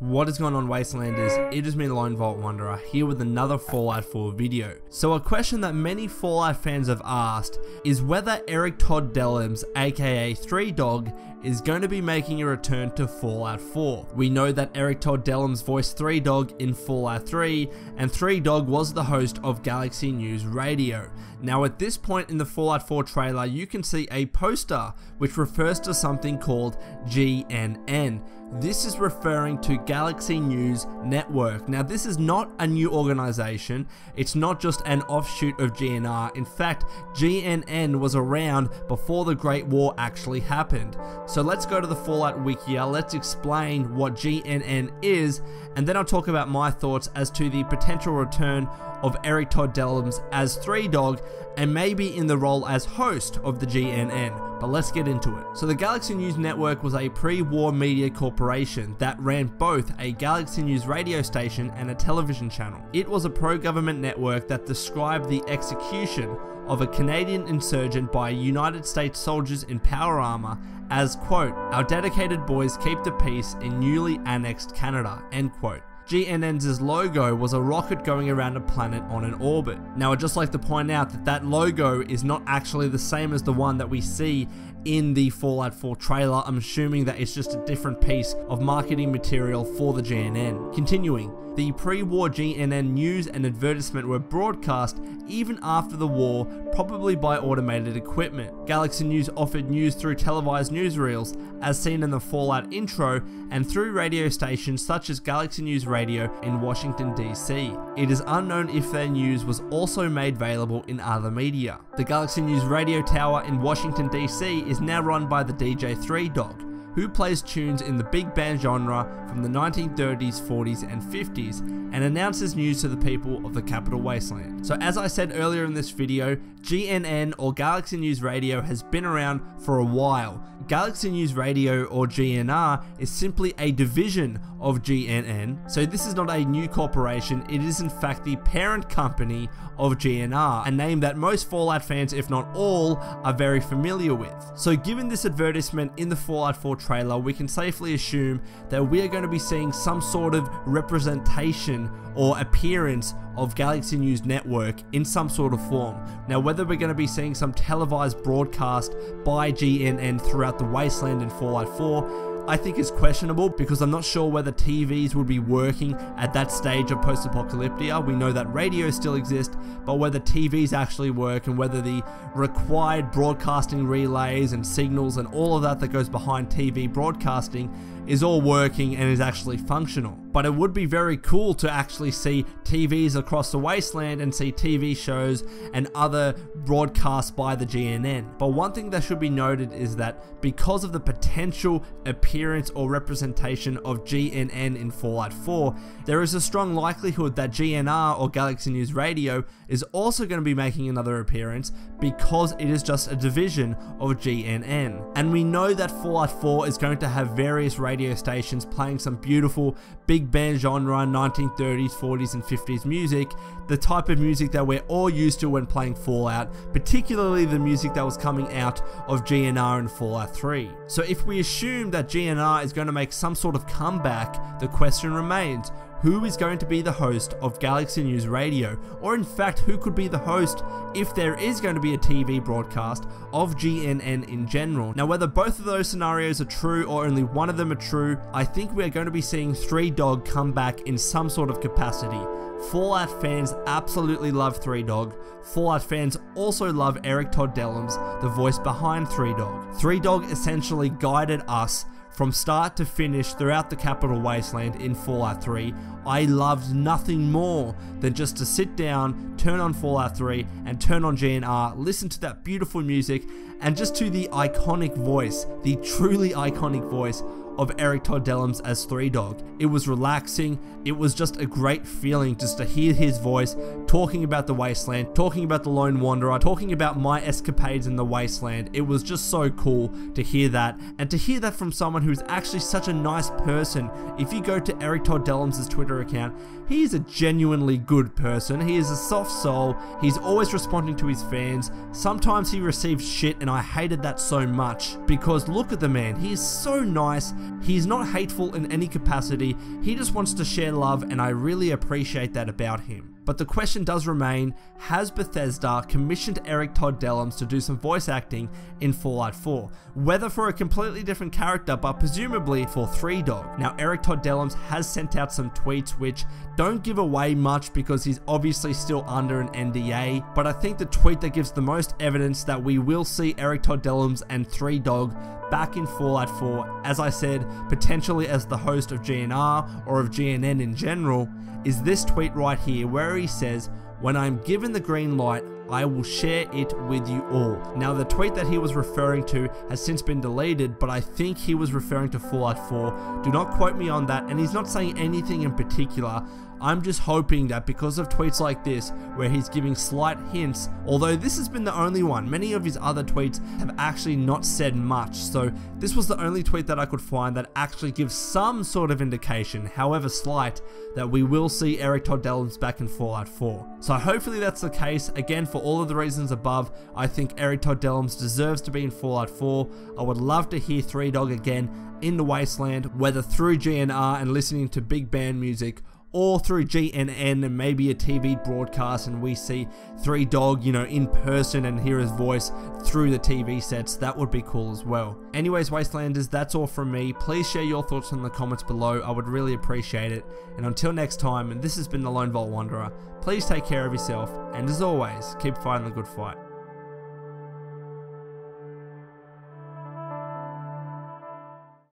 What is going on, Wastelanders? It is me, Lone Vault Wanderer, here with another Fallout 4 video. So a question that many Fallout fans have asked is whether Eric Todd Dellums, aka 3Dog, is going to be making a return to Fallout 4. We know that Eric Todd Dellums voiced 3Dog in Fallout 3, and 3Dog was the host of Galaxy News Radio. Now at this point in the Fallout 4 trailer, you can see a poster which refers to something called GNN. This is referring to Galaxy News Network. Now this is not a new organization, it's not just an offshoot of GNR. In fact, GNN was around before the Great War actually happened. So let's go to the Fallout Wikia, let's explain what GNN is, and then I'll talk about my thoughts as to the potential return of Eric Todd Dellums as 3Dog, and maybe in the role as host of the GNN. But let's get into it. So the Galaxy News Network was a pre-war media corporation that ran both a Galaxy News radio station and a television channel. It was a pro-government network that described the execution of a Canadian insurgent by United States soldiers in power armor as, quote, "Our dedicated boys keep the peace in newly annexed Canada," end quote. GNN's logo was a rocket going around a planet on an orbit. Now I'd just like to point out that that logo is not actually the same as the one that we see in the Fallout 4 trailer. I'm assuming that it's just a different piece of marketing material for the GNN. Continuing. The pre-war GNN news and advertisement were broadcast even after the war, probably by automated equipment. Galaxy News offered news through televised newsreels, as seen in the Fallout intro, and through radio stations such as Galaxy News Radio in Washington, D.C. It is unknown if their news was also made available in other media. The Galaxy News Radio Tower in Washington, D.C. is now run by the DJ 3Dog, who plays tunes in the big band genre from the 1930s, 40s, and 50s, and announces news to the people of the Capital Wasteland. So as I said earlier in this video, GNN or Galaxy News Radio has been around for a while. Galaxy News Radio or GNR is simply a division of GNN, so this is not a new corporation, it is in fact the parent company of GNR, a name that most Fallout fans, if not all, are very familiar with. So given this advertisement in the Fallout 4 trailer, we can safely assume that we are going to be seeing some sort of representation or appearance of Galaxy News Network in some sort of form. Now whether we're going to be seeing some televised broadcast by GNN throughout the Wasteland in Fallout 4, I think is questionable, because I'm not sure whether TVs would be working at that stage of post-apocalyptia. We know that radios still exist, but whether TVs actually work and whether the required broadcasting relays and signals and all of that that goes behind TV broadcasting is all working and is actually functional. But it would be very cool to actually see TVs across the Wasteland and see TV shows and other broadcasts by the GNN. But one thing that should be noted is that because of the potential appearance or representation of GNN in Fallout 4, there is a strong likelihood that GNR or Galaxy News Radio is also going to be making another appearance, because it is just a division of GNN. And we know that Fallout 4 is going to have various radio stations playing some beautiful big band genre 1930s, 40s and 50s music, the type of music that we're all used to when playing Fallout, particularly the music that was coming out of GNR in Fallout 3. So if we assume that GNR is going to make some sort of comeback, the question remains, who is going to be the host of Galaxy News Radio? Or in fact, who could be the host if there is going to be a TV broadcast of GNN in general? Now whether both of those scenarios are true or only one of them are true, I think we are going to be seeing 3Dog come back in some sort of capacity. Fallout fans absolutely love 3Dog. Fallout fans also love Eric Todd Dellums, the voice behind 3Dog. 3Dog essentially guided us from start to finish throughout the Capital Wasteland in Fallout 3. I loved nothing more than just to sit down, turn on Fallout 3 and turn on GNR, listen to that beautiful music, and just to the iconic voice, the truly iconic voice of Eric Todd Dellums as 3Dog. It was relaxing, it was just a great feeling just to hear his voice talking about the Wasteland, talking about the Lone Wanderer, talking about my escapades in the Wasteland. It was just so cool to hear that, and to hear that from someone who's actually such a nice person. If you go to Eric Todd Dellums' Twitter account, he is a genuinely good person. He is a soft soul, he's always responding to his fans. Sometimes he receives shit and I hated that so much, because look at the man, he is so nice He's not hateful in any capacity, he just wants to share love, and I really appreciate that about him. But the question does remain, has Bethesda commissioned Eric Todd Dellums to do some voice acting in Fallout 4? Whether for a completely different character, but presumably for 3Dog. Now, Eric Todd Dellums has sent out some tweets which don't give away much because he's obviously still under an NDA, but I think the tweet that gives the most evidence that we will see Eric Todd Dellums and 3Dog back in Fallout 4, as I said, potentially as the host of GNR or of GNN in general, is this tweet right here where he says, "When I'm given the green light, I will share it with you all." Now, the tweet that he was referring to has since been deleted, but I think he was referring to Fallout 4. Do not quote me on that, and he's not saying anything in particular. I'm just hoping that because of tweets like this, where he's giving slight hints, although this has been the only one, many of his other tweets have actually not said much, so this was the only tweet that I could find that actually gives some sort of indication, however slight, that we will see Eric Todd Dellums back in Fallout 4. So hopefully that's the case. Again, for all of the reasons above, I think Eric Todd Dellums deserves to be in Fallout 4. I would love to hear 3Dog again in the Wasteland, whether through GNR and listening to big band music, or through GNN and maybe a TV broadcast and we see 3Dog, in person and hear his voice through the TV sets. That would be cool as well. Anyways, Wastelanders, that's all from me. Please share your thoughts in the comments below. I would really appreciate it. And until next time, and this has been the Lone Vault Wanderer, please take care of yourself, and as always, keep fighting the good fight.